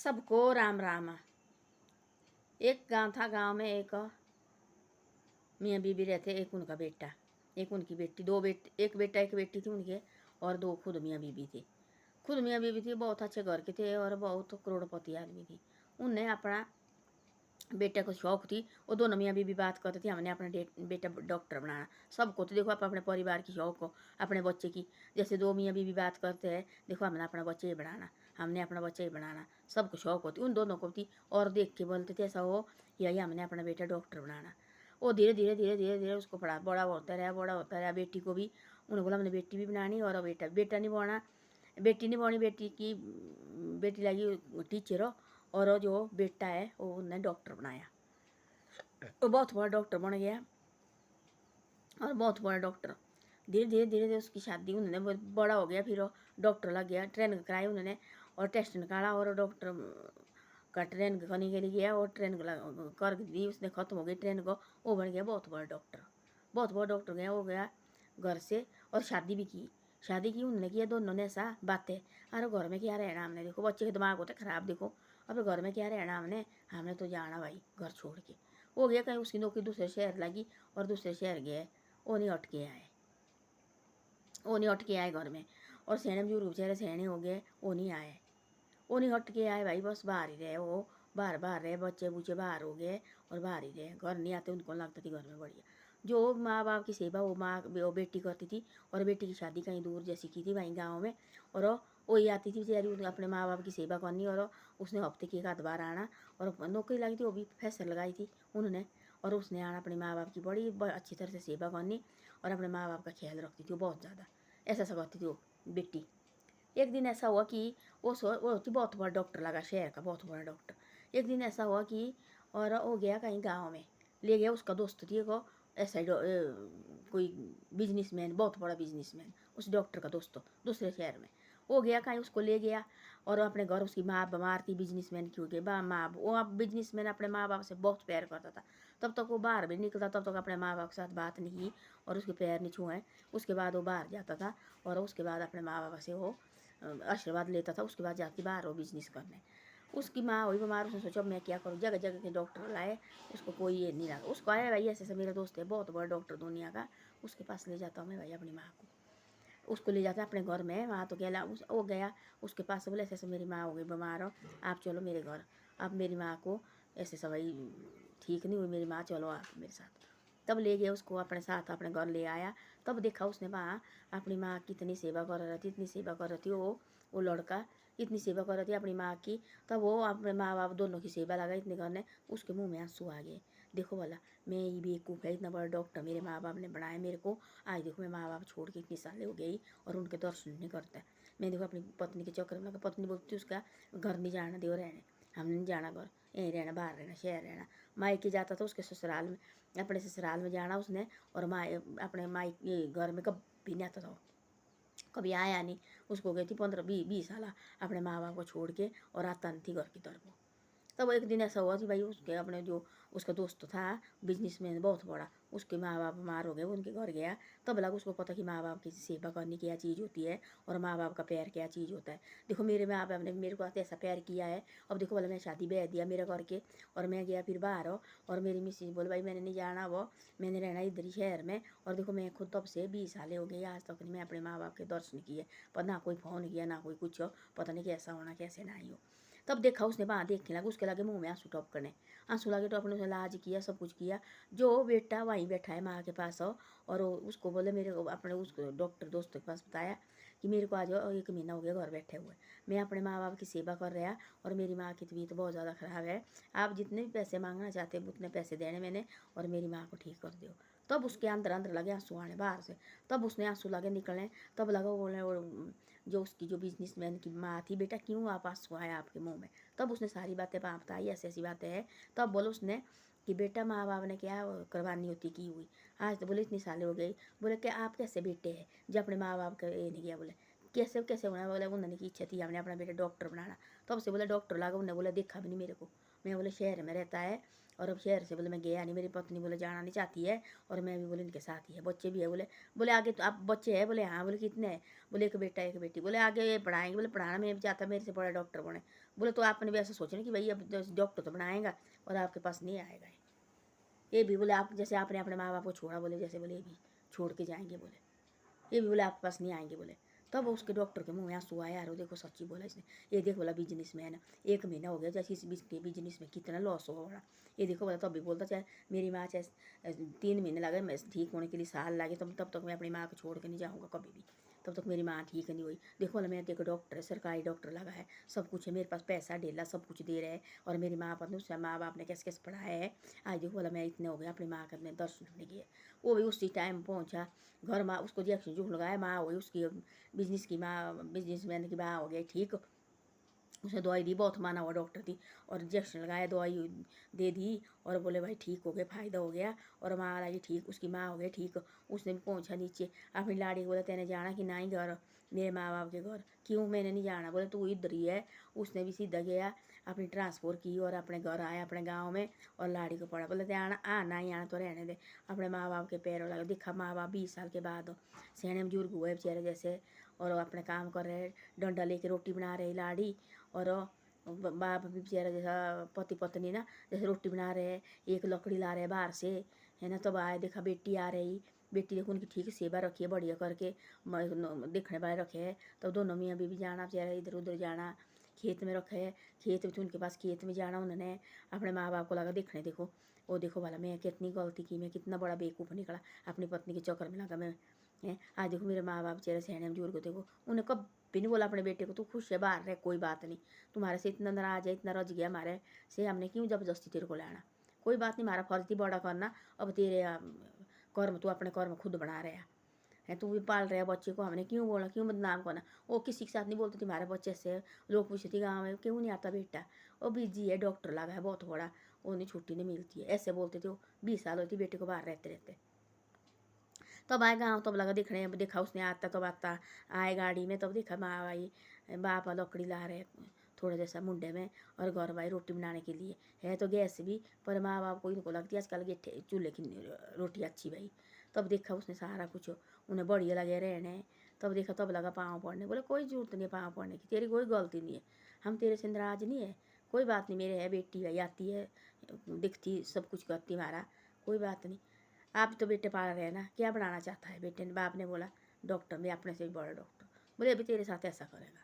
सबको राम राम। एक गांव था। गांव में एक मियाँ बीबी रहते, एक उनका बेटा, एक उनकी बेटी, दो बेटे, एक बेटा एक बेटी थी उनके, और दो खुद मियाँ बीबी थी। खुद मियाँ बीबी थी, बहुत अच्छे घर के थे और बहुत करोड़पति आदमी थी। उनने अपना बेटे को शौक थी, वो दोनों मियाँ बीबी बात करते थे, हमने अपना बेटा डॉक्टर बनाना। सबको तो देखो अपने परिवार की शौक हो, अपने बच्चे की। जैसे दो मियाँ बीबी बात करते हैं, देखो हमने अपना बच्चे ही बनाना, हमने अपना बच्चा ही बनाना, सबको शौक होती, उन दोनों को थी। और देख के बोलते थे ऐसा हो, यही हमने अपना बेटा डॉक्टर बनाना। वो धीरे धीरे धीरे धीरे धीरे उसको पढ़ा, बड़ा होता रहा, बड़ा होता रहा। बेटी को भी उन्होंने बोला हमने बेटी भी बनानी, और बेटा बेटा नहीं बनाना, बेटी नहीं बनी, बेटी लगी टीचर हो, और जो बेटा है वो उन्हें डॉक्टर बनाया। वो बहुत बड़ा डॉक्टर बन गया, और बहुत बड़ा डॉक्टर। धीरे धीरे धीरे धीरे उसकी शादी, उन्होंने बहुत बड़ा हो गया, फिर वो डॉक्टर लग गया। ट्रेनिंग कराई उन्होंने, और टेस्ट निकाला, और डॉक्टर का ट्रेनिंग करने के लिए गया, और ट्रेनिंग कर दी उसने, खत्म हो गई ट्रेनिंग को। वो बन गया बहुत बड़ा डॉक्टर, बहुत बड़ा डॉक्टर गया। वो गया घर से, और शादी भी की। शादी की उन्होंने किया, दोनों ने ऐसा बातें, अरे घर में क्या रहना हमने, देखो बच्चे के दिमाग होते खराब, देखो अब घर में क्या रहना हमने, हमने तो जाना भाई घर छोड़ के। वो गया कहीं, उसकी नौकरी दूसरे शहर लगी, और दूसरे शहर गए। वो नहीं हट के आए, वो नहीं हट के आए घर में। और सेने बुजुर्ग बेचारे सेने हो गए, वो नहीं आए, वो नहीं हट के आए भाई, बस बाहर ही रहे। वो बाहर बाहर रहे, बच्चे बुच्चे बाहर हो गए और बाहर ही रहे, घर नहीं आते। उनको लगता थी घर में बढ़िया। जो माँ बाप की सेवा वो वो बेटी करती थी, और बेटी की शादी कहीं दूर जैसी की थी वहीं गाँव में। और वही आती थी बेचारी अपने माँ बाप की सेवा करनी, और उसने हफ्ते की एक आध बार आना। और नौकरी लगी थी, वो भी फैसर लगाई थी उन्होंने, और उसने आना अपने माँ बाप की बड़ी अच्छी तरह से सेवा करनी, और अपने माँ बाप का ख्याल रखती थी वो बहुत ज़्यादा। ऐसा ऐसा करती थी वो बेटी। एक दिन ऐसा हुआ कि वो थी बहुत बड़ा डॉक्टर लगा, शहर का बहुत बड़ा डॉक्टर। एक दिन ऐसा हुआ कि, और वो गया कहीं गांव में, ले गया उसका दोस्त थी को, ऐसा कोई बिजनेसमैन, बहुत बड़ा बिजनेसमैन, उस डॉक्टर का दोस्त दूसरे शहर में। वो गया कहीं, उसको ले गया, और अपने घर, उसकी माँ बीमार थी, बिजनेसमैन की हो गई माँ। वो अब बिजनेसमैन अपने माँ बाप से बहुत प्यार करता था। तब तक वो बाहर भी निकलता, तब तक अपने माँ बाप के साथ बात नहीं की, और उसके पैर नहीं छुए। उसके बाद वो बाहर जाता था, और उसके बाद अपने माँ बाप से वो आशीर्वाद लेता था। उसके बाद जाती बाहर वो बिजनेस करने। उसकी माँ हुई बीमार, उसने सोचा मैं क्या करूँ, जगह जगह के डॉक्टर लाए, उसको कोई ये नहीं लगा। उसको आया भाई ऐसे ऐसे मेरा दोस्त है बहुत बड़ा डॉक्टर दुनिया का, उसके पास ले जाता हूँ मैं भाई अपनी माँ को। उसको ले जाता है अपने घर में, वहाँ तो गया वो गया उसके पास, बोले ऐसे ऐसे मेरी माँ हो गई बीमार हो, आप चलो मेरे घर। आप मेरी माँ को ऐसे ऐसा भाई ठीक नहीं हुई मेरी माँ, चलो आप मेरे साथ। तब ले गया उसको अपने साथ, अपने घर ले आया। तब देखा उसने वहाँ अपनी माँ कितनी सेवा कर रही थी, इतनी सेवा कर रही थी वो लड़का, इतनी सेवा कर रही थी अपनी माँ की। तब वो अपने माँ बाप दोनों की सेवा लगा इतने करने, उसके मुंह में आंसू आ गए। देखो वाला मैं ये बेवकूफ़ है, इतना बड़ा डॉक्टर मेरे माँ बाप ने बनाया मेरे को, आज देखो मैं माँ बाप छोड़ के इतनी सालें हो गई और उनके दर्शन नहीं करता। मैं देखो अपनी पत्नी के चक्कर में, पत्नी बोलती उसका घर नहीं जाना दे रहने, हमने नहीं जाना घर, यहीं रहना, बाहर रहना, शहर रहना। मायके जाता था उसके ससुराल में, अपने ससुराल में जाना उसने, और अपने मायके घर में कभी नहीं आता था, कभी आया नहीं। उसको गई थी 15-20 साल अपने माँ बाप को छोड़ के, और आता नहीं थी घर की तरफ। तब एक दिन ऐसा हुआ कि भाई उसके अपने जो उसका दोस्त था बिजनेसमैन बहुत बड़ा, उसके माँ बाप बीमार हो गए, उनके घर गया। तब लगा उसको पता कि माँ बाप की सेवा करने की क्या चीज़ होती है, और माँ बाप का प्यार क्या चीज़ होता है। देखो मेरे माँ बाप ने मेरे को ऐसा प्यार किया है। अब देखो बोले मैं शादी ब्याह दिया मेरे घर के, और मैं गया फिर बाहर हो, और मेरी मिसेज बोले भाई मैंने नहीं जाना वो, मैंने रहना इधर ही शहर में। और देखो मैं खुद तब से 20 साल हो गए, आज तक नहीं मैं अपने माँ बाप के दर्शन किए, पर ना कोई फ़ोन किया ना कोई कुछ हो, पता नहीं कैसा होना कैसे ना ही हो। तब देखा उसने वहाँ देखने लगा, उसके लगे मुंह में आंसू टपकने, आंसू लगे टपकने। उसने लाज किया, सब कुछ किया। जो बेटा वहीं बैठा है माँ के पास हो, और उसको बोले मेरे को अपने उस डॉक्टर दोस्त के पास बताया कि मेरे को आज 1 महीना हो गया घर बैठे हुए, मैं अपने माँ बाप की सेवा कर रहा, और मेरी माँ की तबीयत बहुत ज़्यादा ख़राब है, आप जितने भी पैसे मांगना चाहते हैं उतने पैसे देने मैंने, और मेरी माँ को ठीक कर दो। तब उसके अंदर अंदर लगे आंसू आने बाहर से, तब उसने आंसू लगे निकलने। तब लगा बोले जो उसकी जो बिजनेसमैन की माँ थी, बेटा क्यों आप आंसू आया आपके मुंह में। तब उसने सारी बातें बताई, ऐसी ऐसी बातें हैं। तब बोलो उसने कि बेटा माँ बाप ने क्या करवानी होती की हुई, आज तो बोले इतनी सालें हो गई। बोले कि आप कैसे बेटे हैं जो अपने माँ बाप का ये नहीं किया। बोले कैसे कैसे होना, बोला उन्होंने की इच्छा थी हमने अपना बेटा डॉक्टर बनाना। तब से बोला डॉक्टर लगा, उन्होंने बोला देखा भी नहीं मेरे को, मैं बोले शहर में रहता है और अब शहर से बोले मैं गया नहीं, मेरी पत्नी बोले जाना नहीं चाहती है और मैं भी बोले इनके साथ ही है, बच्चे भी है। बोले बोले आगे तो आप बच्चे हैं, बोले हाँ। बोले कितने हैं, बोले एक बेटा एक बेटी। बोले आगे पढ़ाएंगे, बोले पढ़ाना मैं भी चाहता मेरे से बड़ा डॉक्टर बने। बोले तो आपने भी ऐसा सोचा ना कि भाई अब डॉक्टर तो बनाएगा और आपके पास नहीं आएगा ये भी। बोले आप जैसे आपने अपने माँ बाप को छोड़ा, बोले जैसे बोले ये भी छोड़ के जाएंगे, बोले ये भी बोले आपके पास नहीं आएंगे। बोले तब उसके डॉक्टर के मुंह में आंसू आया, यार देखो सच्ची बोला इसने। ये देखो बोला बिजनेसमैन, 1 महीना हो गया जैसे इस बिजनेस में कितना लॉस हो रहा, ये देखो बोला। तब भी बोलता चाहे मेरी माँ चाहे 3 महीने लगे मैं ठीक होने के लिए, साल लगे, तब तक मैं अपनी माँ को छोड़ के नहीं जाऊँगा कभी भी, तब तक मेरी माँ ठीक नहीं हुई। देखो बोला मैं एक डॉक्टर है, सरकारी डॉक्टर लगा है, सब कुछ है मेरे पास, पैसा ढेला सब कुछ दे रहे हैं और मेरी माँ पर उससे माँ बाप ने कैसे कैसे पढ़ाया है। आज देखो बोला मैं इतने हो गया अपनी माँ का मैं दर्शन करने गया। वो भी उसी टाइम पहुँचा घर, माँ उसको इंजेक्शन जो लगाया, माँ हुई उसकी बिजनेस की माँ, बिजनेसमैन की माँ हो गई ठीक। उसने दवाई दी, बहुत माना हुआ डॉक्टर थी, और इंजेक्शन लगाया, दवाई दे दी और बोले भाई ठीक हो गया, फ़ायदा हो गया और माँ लगी ठीक, उसकी माँ हो गई ठीक। उसने भी पहुँचा नीचे अपनी लाड़ी को, बोला तेने जाना कि नहीं घर मेरे माँ बाप के घर, क्यों मैंने नहीं जाना, बोले तू इधर ही है। उसने भी सीधा गया, अपनी ट्रांसफर की और अपने घर आया अपने गाँव में और लाड़ी को पड़ा। बोले आना आना ही आना तो रहने दे, अपने माँ बाप के पैरों लगा। देखा माँ बाप 20 साल के बाद सियाने बुजुर्ग हुए बेचारे जैसे, और अपने काम कर रहे, डंडा लेके रोटी बना रहे लाड़ी, और बाप भी बेचारा जैसा पति पत्नी ना जैसे रोटी बना रहे हैं, एक लकड़ी ला रहे हैं बाहर से, है ना। तब आए देखा बेटी आ रही, बेटी देखो उनकी ठीक सेवा रखी है बढ़िया करके, देखने वाले रखे है। तब दोनों मियाँ बीवी जाना बेचारा इधर उधर जाना, खेत में रखे है, खेत में उनके पास खेत में जाना उन्होंने, अपने माँ बाप को लगा देखने। देखो वो देखो वाला मैं कितनी गलती की, मैं कितना बड़ा बेवकूफ़ निकला, अपनी पत्नी के चक्कर में लगा मैं। आज देखो मेरे माँ बाप बेचारे सहने बुजुर्ग को देखो, उन्हें कब भी नहीं बोला अपने बेटे को तू खुश है बाहर रह, कोई बात नहीं, तुम्हारे से इतना नाराज है, इतना रज गया हमारे से, हमने क्यों जबरदस्ती तेरे को लाना, कोई बात नहीं, हमारा फर्ज थी बड़ा करना। अब तेरे कर्म तू अपने कर्म खुद बना रहा है, तू भी पाल रहा है बच्चे को, हमने क्यों बोला, क्यों बदनाम करना। वो किसी के साथ नहीं बोलती थी हमारे बच्चे से, लोग पूछते थे गाँव में क्यों नहीं आता बेटा, वो बिजी है, डॉक्टर लगा है बहुत बड़ा, वो नहीं छुट्टी नहीं मिलती है, ऐसे बोलते थे। वो 20 साल होती बेटे को बाहर रहते रहते। तब आए गाँव, तब लगा देखने, देखा उसने आता, तब आता आए गाड़ी में, तब देखा माँ भाई बाप लकड़ी ला रहे थोड़ा जैसा मुंडे में, और घर भाई रोटी बनाने के लिए है तो गैस भी, पर माँ बाप को इनको लगती है आजकल के चूल्हे की रोटी अच्छी भाई। तब देखा उसने सारा कुछ उन्हें बढ़िया लगे रहने। तब देखा, तब लगा पाँव पड़ने, बोले कोई जरूरत नहीं है पाँव पड़ने की, तेरी कोई गलती नहीं है, हम तेरे से नाराज नहीं है, कोई बात नहीं, मेरे है बेटी भाई आती है दिखती सब कुछ करती हमारा, कोई बात नहीं। आप तो बेटे पाल रहे हैं ना, क्या बनाना चाहता है बेटे ने, बाप ने बोला डॉक्टर, मैं अपने से भी बड़ा डॉक्टर। बोले अभी तेरे साथ ऐसा करेगा,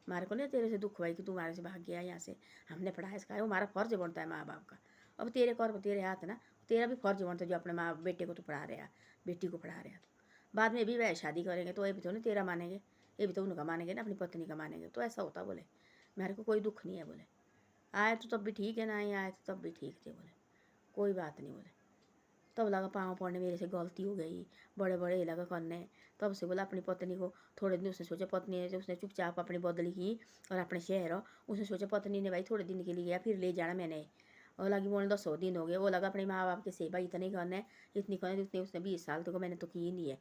हमारे को नहीं तेरे से दुख भाई कि तू हमारे से भाग गया यहाँ से, हमने पढ़ाया सिखाया, वो हमारा फर्ज बनता है माँ बाप का। अब तेरे कर्म तेरे हाथ ना, तेरा भी फर्ज बनता है जो अपने माँ बेटे को तो पढ़ा रहे, बेटी को पढ़ा रहे। तो बाद में भी वह शादी करेंगे तो ये भी तो नहीं तेरा मानेंगे, ये भी तो उनका मानेंगे ना, अपनी पत्नी का मानेंगे, तो ऐसा होता। बोले मेरे को कोई दुख नहीं है, बोले आए तो तब भी ठीक है, ना ही आए तो तब भी ठीक थे, बोले कोई बात नहीं। बोले तब लगा पाँव पड़ने, मेरे से गलती हो गई, बड़े बड़े लगा करने। तब से बोला अपनी पत्नी को, थोड़े दिन उसने सोचा, पत्नी ने उसने चुपचाप अपनी बदली की और अपने शहर उसने सोचा पत्नी ने भाई थोड़े दिन के लिए गया फिर ले जाना मैंने, और लगी बोलने 10 दिन हो गए, वो लगा अपने माँ बाप की सेवा इतनी करने, इतनी करने जितनी उसने 20 साल तक मैंने तो की नहीं है।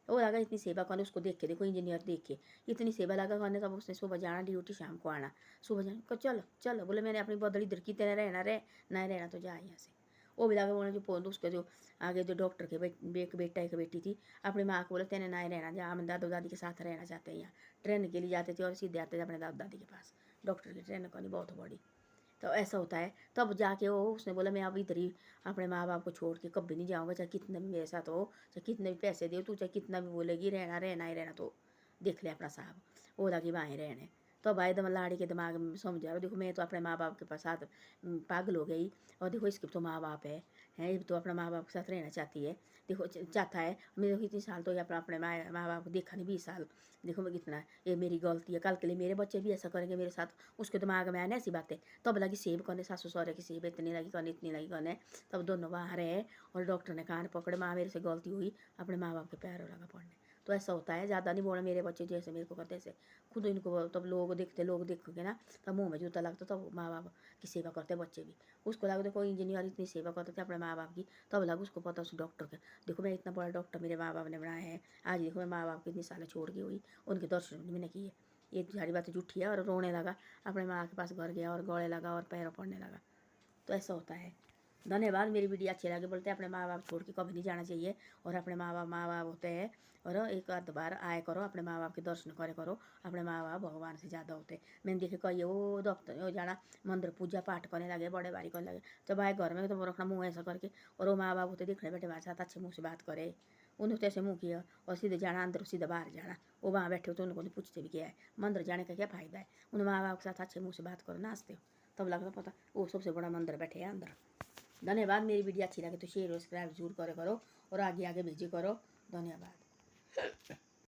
वो लगा इतनी सेवा करने, उसको देख के देखो इंजीनियर देख के इतनी सेवा लगा करने। तब उसने सुबह जाना ड्यूटी, शाम को आना, सुबह जाना चलो चलो, बोले मैंने अपनी बदली इधर की तरह रहना रहे, नहीं रहना तो जा यहाँ से। वो भी लगा बोलने जो पोल उसके जो आगे जो डॉक्टर के एक बेटा एक बेटी थी, अपनी माँ को बोले तेने ना रहना, जहाँ हम दादा दादी के साथ रहना चाहते हैं, यहाँ ट्रेन के लिए जाते थे और सीधे आते थे अपने दादा दादी के पास, डॉक्टर की ट्रेन करनी बहुत बड़ी। तो ऐसा होता है। तब जाके वो उसने बोला मैं अब इधर ही अपने माँ बाप को छोड़ के कभी नहीं जाऊँगा, चाहे कितने भी मेरे साथ हो, चाहे कितने भी पैसे दे तू, चाहे कितना भी बोलेगी रहना रहना ही रहना, तो देख ले अपना साहब। वो लगी वहीं रहने। तो भाई दम लाड़ी के दिमाग में समझा, देखो मैं तो अपने माँ बाप के पास साथ पागल हो गई, और देखो इसके तो माँ बाप है ये तो अपने माँ बाप के साथ रहना चाहती है, देखो चाहता है। मेरे को इतने साल तो अपने माँ बाप को देखा नहीं, 20 साल, देखो मैं कितना, ये मेरी गलती है, कल के लिए मेरे बच्चे भी ऐसा करेंगे मेरे साथ, उसके दिमाग में आया ना ऐसी बातें। तब लगी सेब करने, सासू सहुरे की सेब इतनी लगी करने, इतनी लगी करने। तब दोनों बाहर रहे और डॉक्टर ने कान पकड़े, माँ मेरे से गलती हुई, अपने माँ बाप के पैरों लगा पड़ने। तो ऐसा होता है, ज़्यादा नहीं बोलना। मेरे बच्चे जैसे मेरे को करते ऐसे खुद इनको, तब लोग देखोगे ना, तब मुँह में जूता लगता, तब माँ बाप की सेवा करते बच्चे भी। उसको लगा देखो इंजीनियर इतनी सेवा करते थे अपने माँ बाप की, तब लगा उसको पता उस डॉक्टर के, देखो मैं इतना बड़ा डॉक्टर मेरे माँ बाप ने बनाया है। आज देखो मैं माँ बाप की इतनी साल छोड़ के हुई, उनके दर्शन भी मैंने किए। ये सारी बातें झूठी है। और रोने लगा, अपने माँ के पास घर गया और गले लगा और पैरों पड़ने लगा। तो ऐसा होता है। धन्यवाद। मेरी वीडियो अच्छी लगे बोलते हैं अपने माँ बाप छोड़ के कभी नहीं जाना चाहिए। और अपने माँ बाप होते हैं, और एक आध बार आए करो, अपने माँ बाप के दर्शन करे करो। अपने माँ बाप भगवान से ज़्यादा होते। मैंने देखे कई वो दफ्तर वो जाना मंदिर पूजा पाठ करने लगे, बड़े बारी करने लगे, जब आए घर में तो रखना मुँह ऐसा करके, और वो माँ बाप होते दिखने बैठे हमारे साथ अच्छे मुँह से बात करे। उन्होंने तो ऐसे मुँह किया और सीधे जाना अंदर, सीधे बाहर जाना। वो वहाँ बैठे हो तो उनको नहीं पूछते भी क्या है, मंदिर जाने का क्या फ़ायदा है। उन माँ बाप के साथ अच्छे मुँह से बात करो, नाचते हो, तब लगता पता वो सबसे बड़ा मंदिर बैठे हैं अंदर। धन्यवाद। मेरी वीडियो अच्छी लगे तो शेयर और सब्सक्राइब जरूर करो और आगे आगे भेजे करो। धन्यवाद।